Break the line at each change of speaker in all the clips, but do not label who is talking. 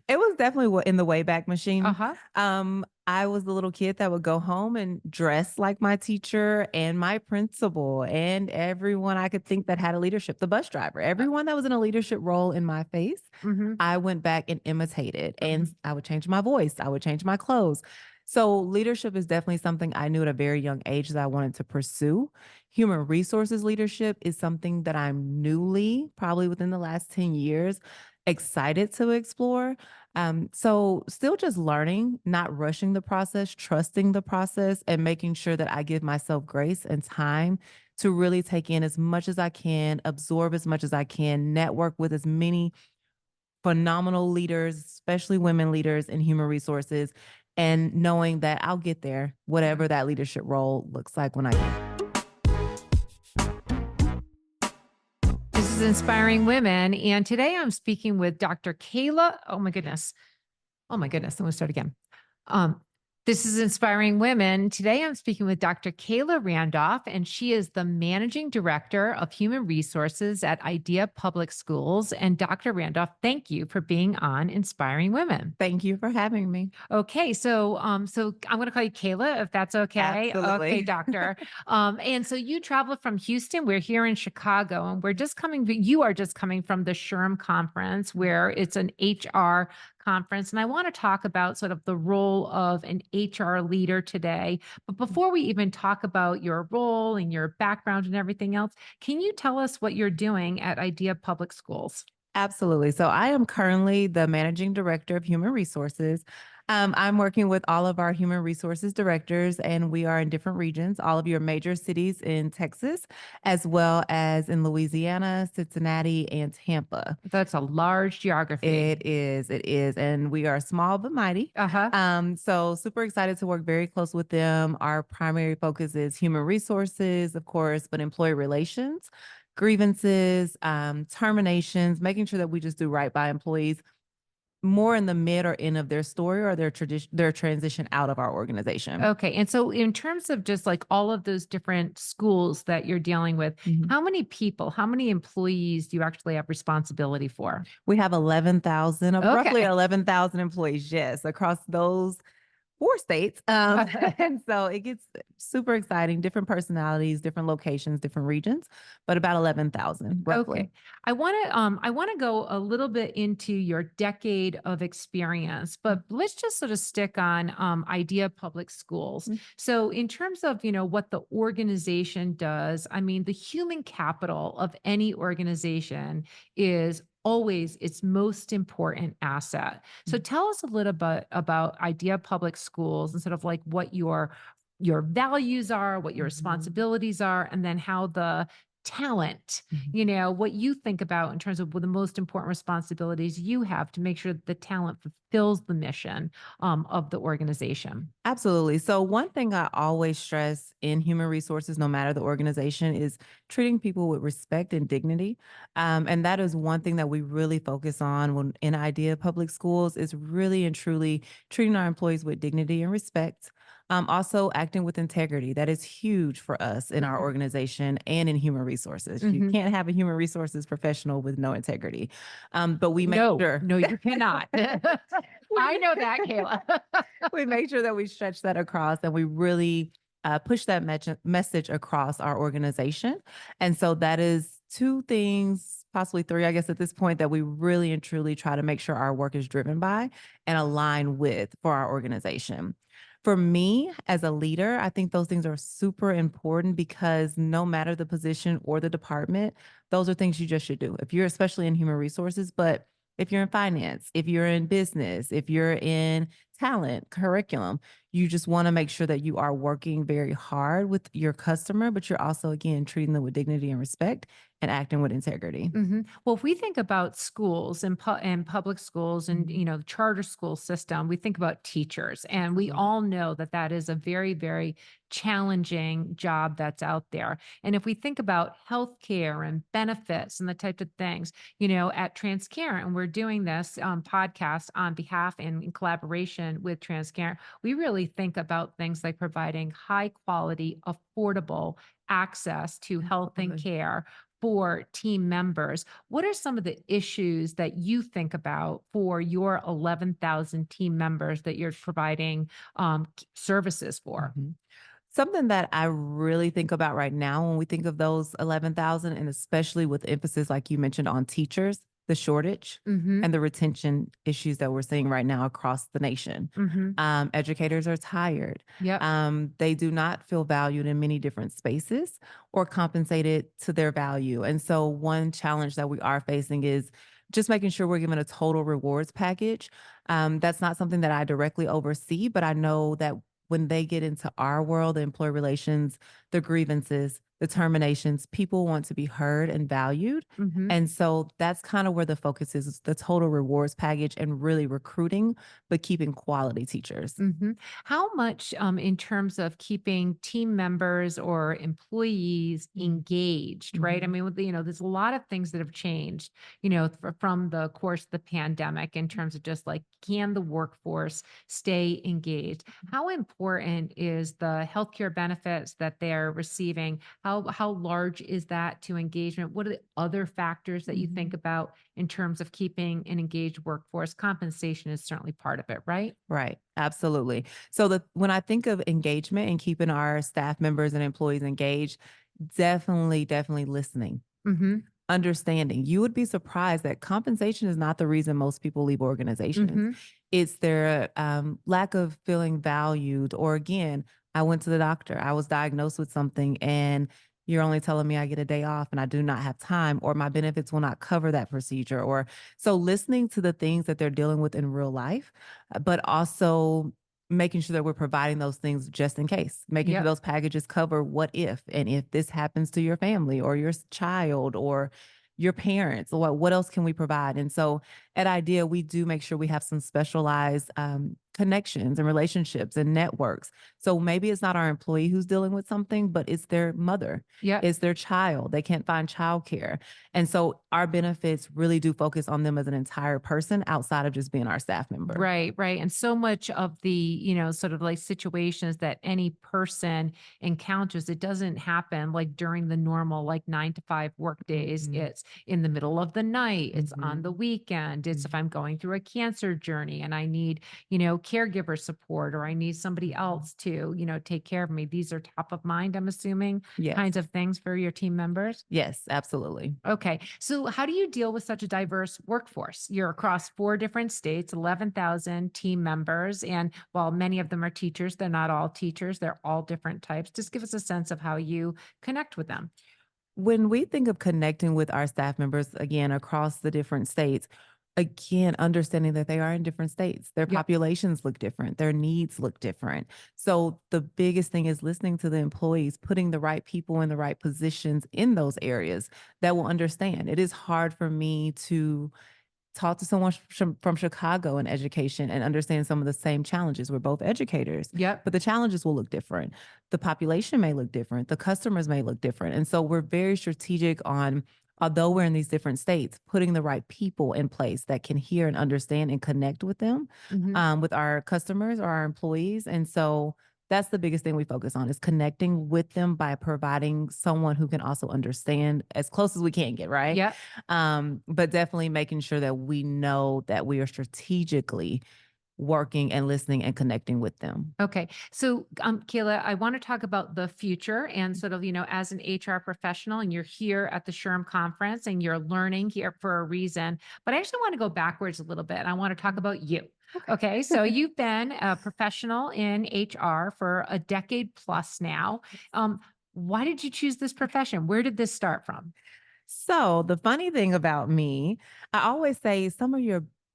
It was definitely in the Wayback Machine.
Uh-huh.
I was the little kid that would go home and dress like my teacher and my principal and everyone I could think that had a leadership, the bus driver, everyone that was in a leadership role in my face.
Mhm.
I went back and imitated, and I would change my voice. I would change my clothes. So leadership is definitely something I knew at a very young age that I wanted to pursue. Human resources leadership is something that I'm newly, probably within the last 10 years, excited to explore. So still just learning, not rushing the process, trusting the process, and making sure that I give myself grace and time to really take in as much as I can, absorb as much as I can, network with as many phenomenal leaders, especially women leaders in human resources, and knowing that I'll get there, whatever that leadership role looks like when I get.
This is Inspiring Women. And today I'm speaking with Dr. Kayla. Oh my goodness. Oh my goodness. I'm going to start again. Um, this is Inspiring Women. Today I'm speaking with Dr. Kayla Randolph, and she is the Managing Director of Human Resources at Idea Public Schools. And Dr. Randolph, thank you for being on Inspiring Women.
Thank you for having me.
Okay, so I'm going to call you Kayla if that's okay. Okay,
Absolutely.
doctor. And so you traveled from Houston. We're here in Chicago, and you are just coming from the SHRM conference, where it's an HR conference. And I want to talk about sort of the role of an HR leader today. But before we even talk about your role and your background and everything else, can you tell us what you're doing at Idea Public Schools?
Absolutely. So I am currently the managing director of human resources. I'm working with all of our human resources directors, and we are in different regions, all of your major cities in Texas, as well as in Louisiana, Cincinnati, and Tampa.
That's a large geography.
It is. And we are small but mighty.
Uh-huh.
So super excited to work very close with them. Our primary focus is human resources, of course, but employee relations, grievances, terminations, making sure that we just do right by employees more in the mid or end of their story or their transition out of our organization.
Okay. And so, in terms of just like all of those different schools that you're dealing with,
Mhm.
how many people, how many employees do you actually have responsibility for?
We have 11,000, roughly
Okay.
11,000 employees, yes, across those 4 states. And so it gets super exciting, different personalities, different locations, different regions, but about 11,000 roughly.
Okay. I want to go a little bit into your decade of experience, but let's just sort of stick on Idea Public Schools.
Mhm.
So in terms of, what the organization does, I mean, the human capital of any organization is always its most important asset. So tell us a little bit about Idea Public Schools and sort of like what your values are, what your
Mhm.
responsibilities are, and then how the talent,
Mhm.
what you think about in terms of what the most important responsibilities you have to make sure that the talent fulfills the mission of the organization.
Absolutely. So, one thing I always stress in human resources, no matter the organization, is treating people with respect and dignity. And that is one thing that we really focus on when in Idea Public Schools is really and truly treating our employees with dignity and respect. Also, acting with integrity. That is huge for us in our organization and in human resources. You
Mhm.
can't have a human resources professional with no integrity. But we make
No,
sure
no, you cannot. I know that, Kayla.
we make sure that we stretch that across and we really push that message across our organization. And so that is two things, possibly three, I guess, at this point, that we really and truly try to make sure our work is driven by and align with for our organization. For me as a leader, I think those things are super important because no matter the position or the department, those are things you just should do. If you're especially in human resources, but if you're in finance, if you're in business, if you're in talent, curriculum, you just want to make sure that you are working very hard with your customer, but you're also, again, treating them with dignity and respect and acting with integrity.
Well, if we think about schools and public schools and
Mhm.
the charter school system, we think about teachers, and we
Absolutely.
all know that that is a very, very challenging job that's out there. And if we think about healthcare and benefits and the types of things, at Transcarent, and we're doing this podcast on behalf and in collaboration with Transcarent, we really think about things like providing high quality, affordable access to health and
Absolutely.
care for team members, what are some of the issues that you think about for your 11,000 team members that you're providing services for?
Mhm. Something that I really think about right now when we think of those 11,000, and especially with emphasis, like you mentioned, on teachers, the shortage
Mm-hmm.
and the retention issues that we're seeing right now across the nation.
Mm-hmm.
Educators are tired.
Yep.
They do not feel valued in many different spaces or compensated to their value. And so, one challenge that we are facing is just making sure we're given a total rewards package. That's not something that I directly oversee, but I know that when they get into our world, the employee relations, the grievances, the terminations, people want to be heard and valued.
Mm-hmm.
And so that's kind of where the focus is the total rewards package and really recruiting, but keeping quality teachers.
Mhm. How much, in terms of keeping team members or employees engaged, right? I
Mhm.
mean, there's a lot of things that have changed, from the course of the pandemic in terms of just like, can the workforce stay engaged? How important is the healthcare benefits that they're receiving? How large is that to engagement? What are the other factors that you think
Mhm.
about in terms of keeping an engaged workforce? Compensation is certainly part of it, right?
Right. Absolutely. So when I think of engagement and keeping our staff members and employees engaged, definitely listening.
Mhm.
Understanding. You would be surprised that compensation is not the reason most people leave organizations.
Mhm.
It's their lack of feeling valued. Or again, I went to the doctor, I was diagnosed with something, and you're only telling me I get a day off and I do not have time, or my benefits will not cover that procedure. Or so listening to the things that they're dealing with in real life, but also making sure that we're providing those things just in case, making sure
Yep.
those packages cover what if, and if this happens to your family or your child or your parents, what else can we provide? And so at IDEA, we do make sure we have some specialized connections and relationships and networks. So maybe it's not our employee who's dealing with something, but it's their mother,
Yep.
it's their child. They can't find childcare. And so our benefits really do focus on them as an entire person outside of just being our staff member.
Right, right. And so much of the, sort of like situations that any person encounters, it doesn't happen like during the normal, like 9 to 5 work days.
Mhm,
It's in the middle of the night, it's on
mhm,
the weekend, it's if
mhm,
I'm going through a cancer journey and I need, caregiver support or I need somebody
mhm.
else to, take care of me. These are top of mind, I'm assuming,
Yes.
kinds of things for your team members.
Yes, absolutely.
Okay. So, how do you deal with such a diverse workforce? You're across 4 different states, 11,000 team members. And while many of them are teachers, they're not all teachers, they're all different types. Just give us a sense of how you connect with them.
When we think of connecting with our staff members, again, across the different states, again, understanding that they are in different states, their
Yep.
populations look different, their needs look different. So the biggest thing is listening to the employees, putting the right people in the right positions in those areas that will understand. It is hard for me to talk to someone from Chicago in education and understand some of the same challenges. We're both educators,
Yep.
but the challenges will look different. The population may look different. The customers may look different. And so we're very strategic on, although we're in these different states, putting the right people in place that can hear and understand and connect with them,
Hmm.
with our customers or our employees. And so that's the biggest thing we focus on is connecting with them by providing someone who can also understand as close as we can get, right?
Yep.
But definitely making sure that we know that we are strategically working and listening and connecting with them.
Okay. So, Kayla, I want to talk about the future and sort of, as an HR professional, and you're here at the SHRM conference and you're learning here for a reason. But I actually want to go backwards a little bit. I want to talk about you.
Okay.
Okay. So, you've been a professional in HR for a decade plus now. Why did you choose this profession? Where did this start from?
So the funny thing about me, I always say some of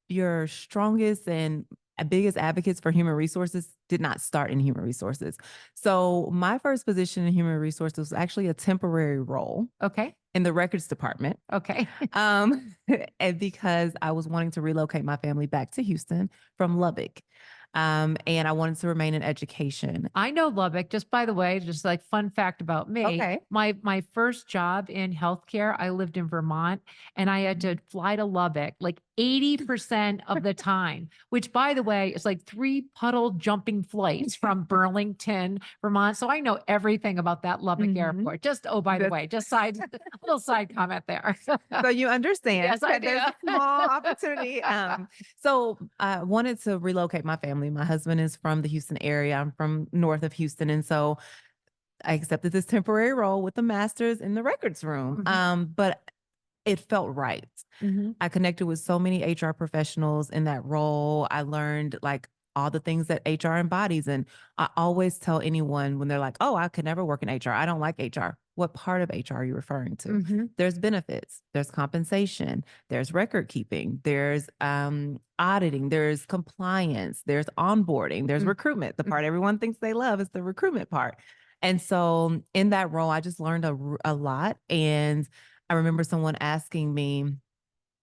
your strongest and biggest advocates for human resources did not start in human resources. So my first position in human resources was actually a temporary role
Okay.
in the records department.
Okay.
Um, and because I was wanting to relocate my family back to Houston from Lubbock. And I wanted to remain in education.
I know Lubbock, just by the way, just like fun fact about me,
Okay.
my first job in healthcare, I lived in Vermont and I had to fly to Lubbock like 80% of the time, which by the way, is like 3 puddle jumping flights from Burlington, Vermont. So I know everything about that Lubbock
Mhm.
airport. Just, oh, by the
That's-
way, just side, little side comment there.
So you understand
Yes, I
that there's a
do.
small opportunity. So I wanted to relocate my family. My husband is from the Houston area. I'm from north of Houston. And so I accepted this temporary role with the master's in the records room. But it felt right.
Mhm.
I connected with so many HR professionals in that role. I learned like all the things that HR embodies. And I always tell anyone when they're like, oh, I could never work in HR. I don't like HR. What part of HR are you referring to?
Mhm.
There's benefits, there's compensation, there's record keeping, there's auditing, there's compliance, there's onboarding, there's
Mm.
recruitment. The part everyone thinks they love is the recruitment part. And so in that role, I just learned a lot. And I remember someone asking me,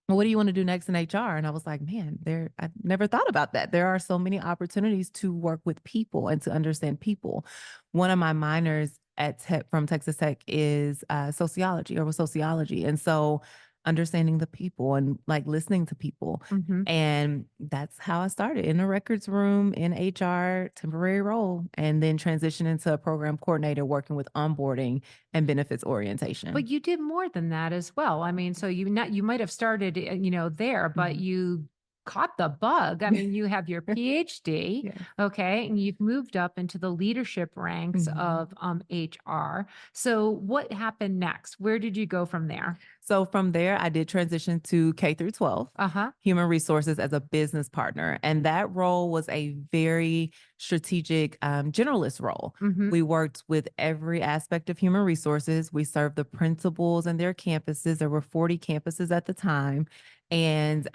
well, what do you want to do next in HR? And I was like, man, I never thought about that. There are so many opportunities to work with people and to understand people. One of my minors at Tech from Texas Tech is sociology or was sociology. And so understanding the people and like listening to people.
Mhm.
And that's how I started in a records room in HR, temporary role, and then transition into a program coordinator working with onboarding and benefits orientation.
But you did more than that as well. I mean, so you might have started, there, but
Mhm.
you caught the bug. I mean, you have your PhD,
Yes.
okay, and you've moved up into the leadership ranks
Mhm.
of HR. So what happened next? Where did you go from there?
So from there, I did transition to K through 12,
Uh-huh.
human resources as a business partner. And that role was a very strategic generalist role.
Mhm.
We worked with every aspect of human resources. We served the principals and their campuses. There were 40 campuses at the time. And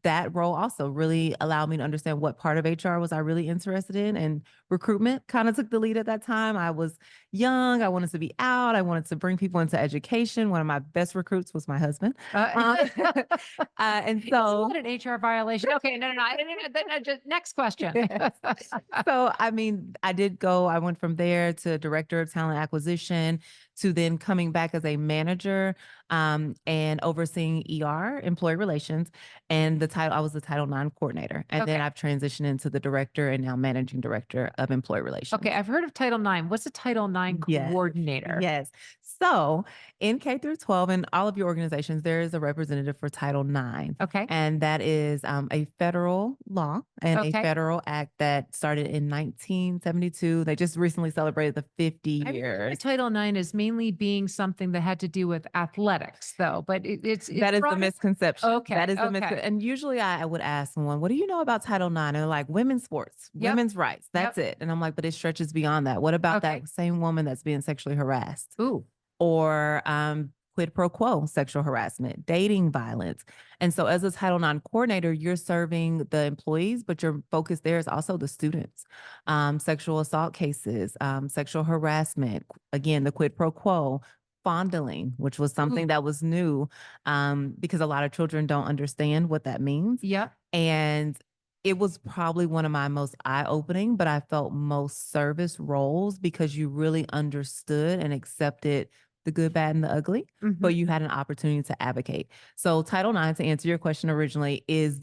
that role also really allowed me to understand what part of HR was I really interested in. And recruitment kind of took the lead at that time. I was young. I wanted to be out. I wanted to bring people into education. One of my best recruits was my husband. And
Is
so,
that an HR violation? Okay, no, just next question.
so I mean, I went from there to director of talent acquisition to then coming back as a manager and overseeing ER, employee relations. And I was the Title IX coordinator. And then
Okay.
I've transitioned into the director and now managing director of employee relations.
Okay, I've heard of Title IX. What's a Title IX
Yes.
coordinator?
Yes. So in K through 12 in all of your organizations, there is a representative for Title IX.
Okay.
And that is a federal law and a
Okay.
federal act that started in 1972. They just recently celebrated the 50
I remember
years.
Title IX is mainly being something that had to do with athletics, though, but it's
That is the
broader.
misconception.
Okay,
That is the
okay.
And usually I would ask someone, what do you know about Title IX? And they're like, women's sports,
Yep.
women's rights. That's
Yep.
it. And I'm like, but it stretches beyond that. What about
Okay.
that same woman that's being sexually harassed?
Ooh.
Or quid pro quo sexual harassment, dating violence. And so as a Title IX coordinator, you're serving the employees, but your focus there is also the students. Sexual assault cases, sexual harassment, again, the quid pro quo, fondling, which was something
Ooh.
that was new because a lot of children don't understand what that means.
Yep.
And it was probably one of my most eye-opening, but I felt most service roles because you really understood and accepted the good, bad, and the ugly, but
Mhm.
you had an opportunity to advocate. So Title IX, to answer your question originally, it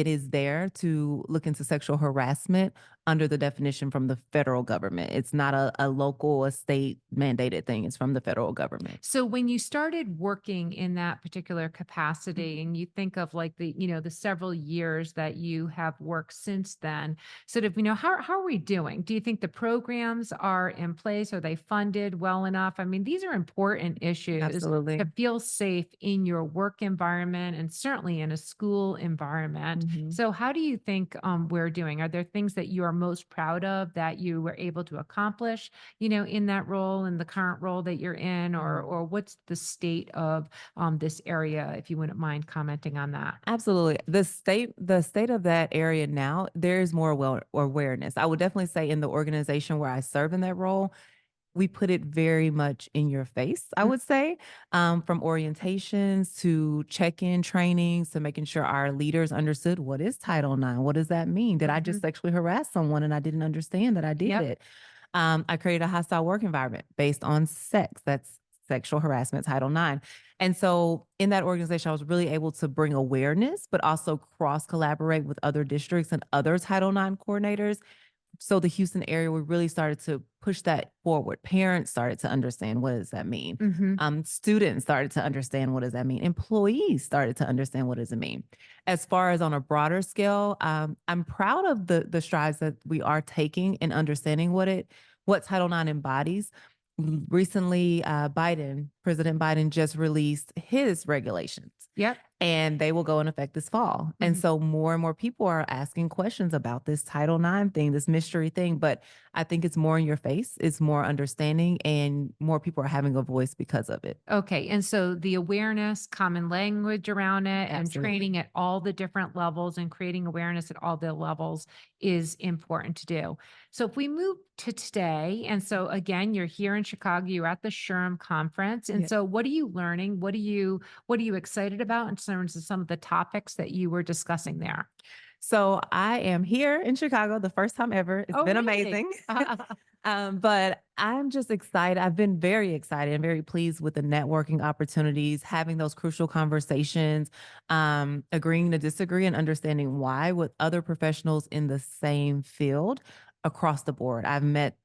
is there to look into sexual harassment under the definition from the federal government. It's not a local, a state mandated thing. It's from the federal government.
So when you started working in that particular capacity and you think of like the several years that you have worked since then, sort of, how are we doing? Do you think the programs are in place? Are they funded well enough? I mean, these are important issues
Absolutely.
to feel safe in your work environment and certainly in a school environment.
Mhm.
So how do you think we're doing? Are there things that you are most proud of that you were able to accomplish, in that role, in the current role that you're in, or what's the state of this area, if you wouldn't mind commenting on that?
Absolutely. The state of that area now, there is more awareness. I would definitely say in the organization where I serve in that role, we put it very much in your face, I
Mm.
would say, from orientations to check-in trainings to making sure our leaders understood what is Title IX? What does that mean? Did I just
Mhm.
sexually harass someone and I didn't understand that I did
Yep.
it? I created a hostile work environment based on sex. That's sexual harassment, Title IX. And so in that organization, I was really able to bring awareness, but also cross collaborate with other districts and other Title IX coordinators. So the Houston area, we really started to push that forward. Parents started to understand, what does that mean?
Mhm.
Students started to understand, what does that mean? Employees started to understand, what does it mean? As far as on a broader scale, I'm proud of the strides that we are taking in understanding what Title IX embodies. Recently, President Biden just released his regulations,
Yep.
and they will go in effect this fall. And
Mhm.
so more and more people are asking questions about this Title IX thing, this mystery thing. But I think it's more in your face, it's more understanding, and more people are having a voice because of it.
Okay. And so the awareness, common language around it, and
Absolutely.
training at all the different levels and creating awareness at all the levels is important to do. So if we move to today, and so again, you're here in Chicago, you're at the SHRM conference. And
Yeah.
so what are you learning? What are you excited about in terms of some of the topics that you were discussing there?
So I am here in Chicago, the first time ever. It's
Oh,
been
really?
amazing. But I'm just excited. I've been very excited and very pleased with the networking opportunities, having those crucial conversations, agreeing to disagree and understanding why with other professionals in the same field across the board. I've met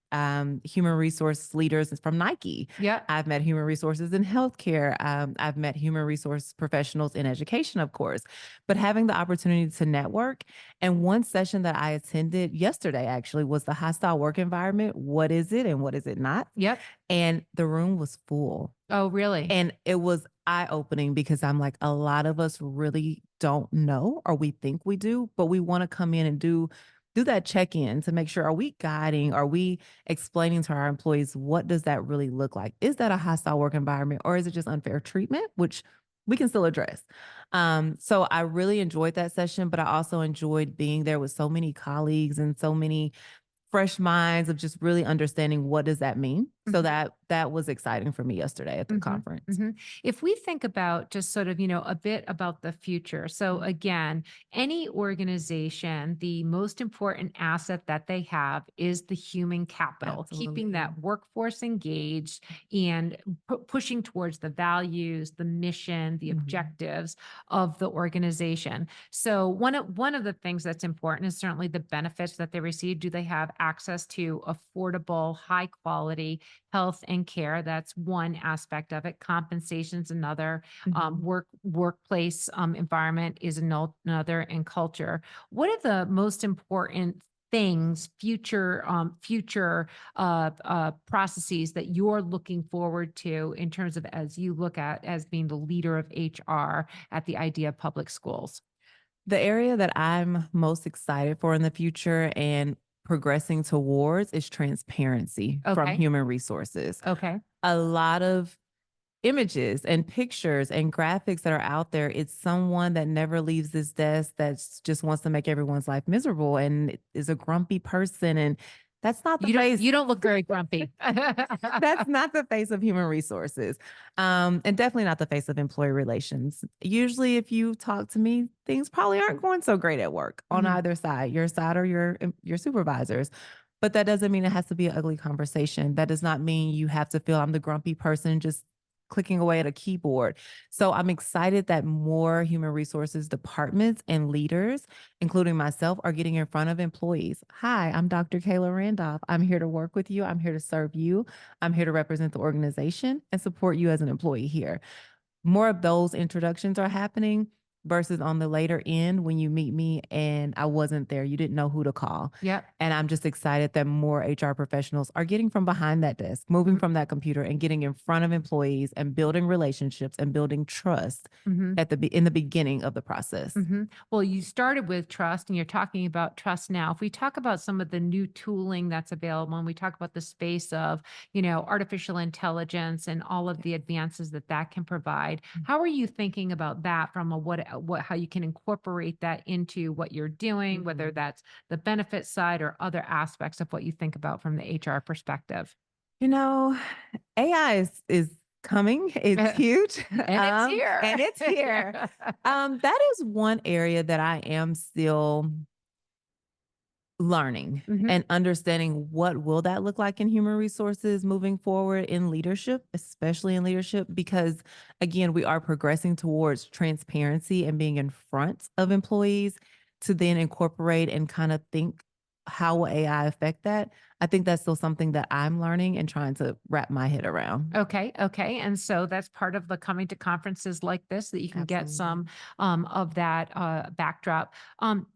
human resource leaders from Nike.
Yeah.
I've met human resources in healthcare. I've met human resource professionals in education, of course, but having the opportunity to network. And one session that I attended yesterday actually was the hostile work environment. What is it and what is it not?
Yep.
And the room was full.
Oh, really?
And it was eye opening because I'm like, a lot of us really don't know, or we think we do, but we want to come in and do that check-in to make sure, are we guiding, are we explaining to our employees, what does that really look like? Is that a hostile work environment, or is it just unfair treatment, which we can still address? So I really enjoyed that session, but I also enjoyed being there with so many colleagues and so many fresh minds of just really understanding, what does that mean? So
Mhm.
that was exciting for me yesterday at the
Mhm,
conference.
mhm. If we think about just sort of, a bit about the future. So
Mhm.
again, any organization, the most important asset that they have is the human capital, keeping
Absolutely.
that workforce engaged and pushing towards the values, the mission, the
Mhm.
objectives of the organization. So one of the things that's important is certainly the benefits that they receive. Do they have access to affordable, high quality health and care? That's one aspect of it. Compensation's another.
Mhm.
Workplace environment is another, and culture. What are the most important things, future processes that you're looking forward to in terms of, as you look at as being the leader of HR at the idea of public schools?
The area that I'm most excited for in the future and progressing towards is transparency from
Okay.
human resources.
Okay.
A lot of images and pictures and graphics that are out there, it's someone that never leaves this desk that just wants to make everyone's life miserable and is a grumpy person. And that's not the
You don't
face.
you don't look very grumpy.
That's not the face of human resources. And definitely not the face of employee relations. Usually, if you talk to me, things probably aren't going so great at work on
Mhm.
either side, your side or your supervisors. But that doesn't mean it has to be an ugly conversation. That does not mean you have to feel I'm the grumpy person just clicking away at a keyboard. So I'm excited that more human resources departments and leaders, including myself, are getting in front of employees. Hi, I'm Dr. Kayla Randolph. I'm here to work with you. I'm here to serve you. I'm here to represent the organization and support you as an employee here. More of those introductions are happening versus on the later end when you meet me and I wasn't there. You didn't know who to call.
Yep.
And I'm just excited that more HR professionals are getting from behind that desk, moving
Mhm.
from that computer and getting in front of employees and building relationships and building trust
Mhm.
in the beginning of the process.
Well, you started with trust and you're talking about trust now. If we talk about some of the new tooling that's available and we talk about the space of, artificial intelligence and all of the advances that that can provide, how are you thinking about that from a how you can incorporate that into what you're doing, whether
Mhm.
that's the benefit side or other aspects of what you think about from the HR perspective?
You know, AI is coming. It's huge.
And it's here.
And it's here. That is one area that I am still learning
Mhm.
and understanding what will that look like in human resources moving forward in leadership, especially in leadership, because again, we are progressing towards transparency and being in front of employees to then incorporate and kind of think how will AI affect that. I think that's still something that I'm learning and trying to wrap my head around.
Okay, okay. And so that's part of the coming to conferences like this that you can get
Absolutely.
some of that backdrop.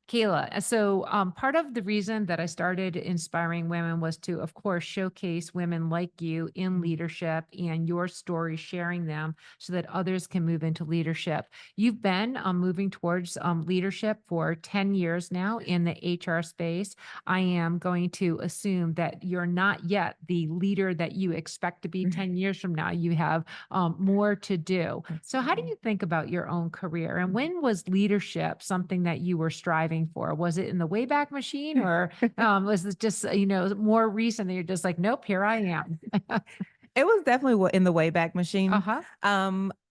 Kayla, so part of the reason that I started inspiring women was to, of course, showcase women like you in leadership and your story, sharing them so that others can move into leadership. You've been moving towards leadership for 10 years now in the HR space. I am going to assume that you're not yet the leader that you expect to be 10 years from now. You have more to do. So, how do
Absolutely.
you think about your own career? And when was leadership something that you were striving for? Was it in the Wayback Machine, or was it just, more recent that you're just like, nope, here I am?
It was definitely in the Wayback
Uh
Machine.
huh.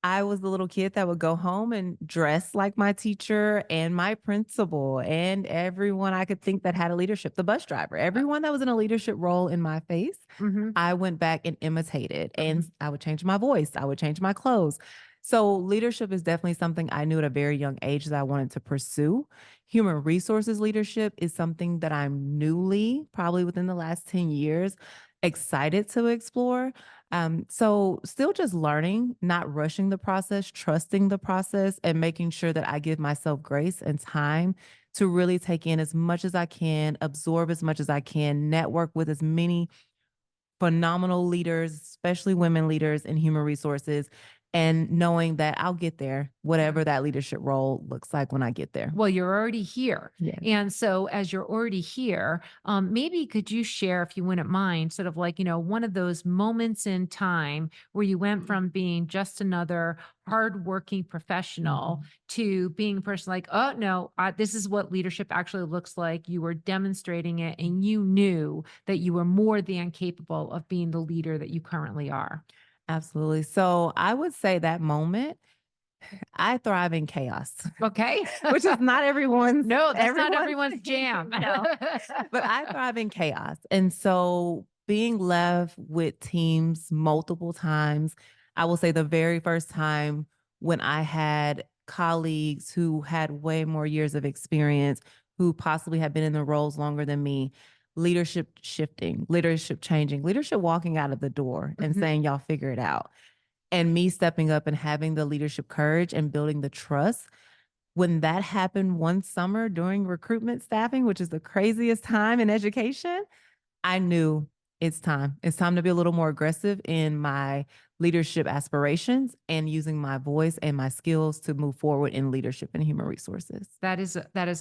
I was the little kid that would go home and dress like my teacher and my principal and everyone I could think that had a leadership, the bus driver, everyone that was in a leadership role in my face.
Mm-hmm.
I went back and imitated, and I would change my voice. I would change my clothes. So leadership is definitely something I knew at a very young age that I wanted to pursue. Human resources leadership is something that I'm newly, probably within the last 10 years, excited to explore. So still just learning, not rushing the process, trusting the process, and making sure that I give myself grace and time to really take in as much as I can, absorb as much as I can, network with as many phenomenal leaders, especially women leaders in human resources, and knowing that I'll get there, whatever that leadership role looks like when I get there.
Well, you're already here.
Yeah.
And so, as you're already here, maybe could you share, if you wouldn't mind, sort of like, one of those moments in time where you went from being just another hardworking professional
Mhm.
to being a person like, oh, no, this is what leadership actually looks like. You were demonstrating it and you knew that you were more than capable of being the leader that you currently are.
Absolutely. So I would say that moment, I thrive in chaos,
Okay.
which is not everyone's
No, that's not
everyone's
everyone's jam.
no, but I thrive in chaos. And so being left with teams multiple times, I will say the very first time when I had colleagues who had way more years of experience, who possibly had been in the roles longer than me, leadership shifting, leadership changing, leadership walking out of the door and
Mhm.
saying, y'all figure it out. And me stepping up and having the leadership courage and building the trust. When that happened one summer during recruitment staffing, which is the craziest time in education, I knew it's time. It's time to be a little more aggressive in my leadership aspirations and using my voice and my skills to move forward in leadership and human resources.
That is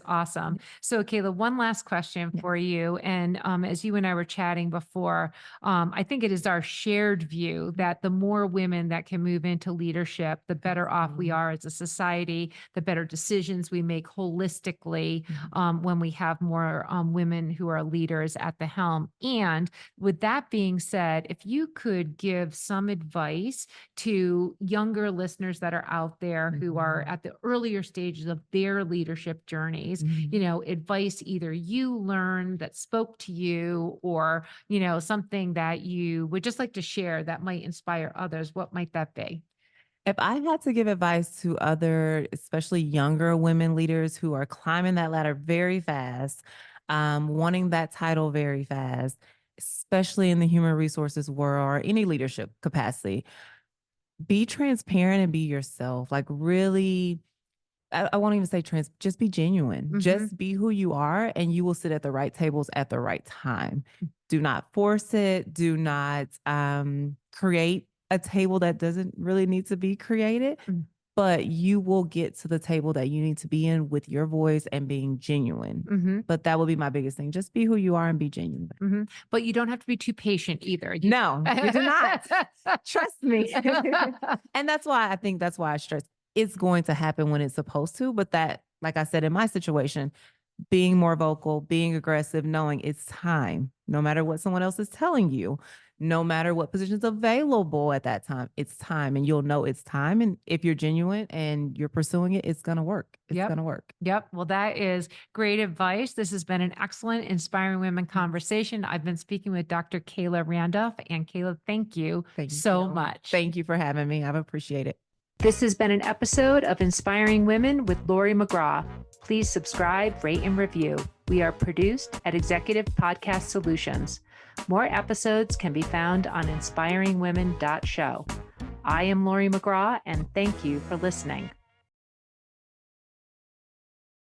awesome. So, Kayla, one last question
Yeah.
for you. And as you and I were chatting before, I think it is our shared view that the more women that can move into leadership, the better off we
Absolutely.
are as a society, the better decisions we make holistically
Mhm.
when we have more women who are leaders at the helm. And with that being said, if you could give some advice to younger listeners that are out there who are
Mhm.
at the earlier stages of their leadership journeys,
Mhm.
advice either you learned that spoke to you or, something that you would just like to share that might inspire others, what might that be?
If I had to give advice to other, especially younger women leaders who are climbing that ladder very fast, wanting that title very fast, especially in the human resources world or any leadership capacity, be transparent and be yourself. Like, really, I won't even say just be genuine.
Hmm.
Just be who you are, and you will sit at the right tables at the right time. Do not force it. Do not create a table that doesn't really need to be created, but you will get to the table that you need to be in with your voice and being genuine.
Hmm.
But that will be my biggest thing. Just be who you are and be genuine.
Hmm. But you don't have to be too patient either.
No, you do not. Trust me. And that's why I stress it's going to happen when it's supposed to. But that, like I said, in my situation, being more vocal, being aggressive, knowing it's time, no matter what someone else is telling you, no matter what position's available at that time, it's time, and you'll know it's time. And if you're genuine and you're pursuing it, it's going to work. It's
Yep.
going to work.
Yep. Well, that is great advice. This has been an excellent Inspiring Women conversation. I've been speaking with Dr. Kayla Randolph. And Kayla, thank you so much.
Thank you for having me. I appreciate it.
This has been an episode of Inspiring Women with Laurie McGraw. Please subscribe, rate, and review. We are produced at Executive Podcast Solutions. More episodes can be found on inspiringwomen.show. I am Laurie McGraw, and thank you for listening.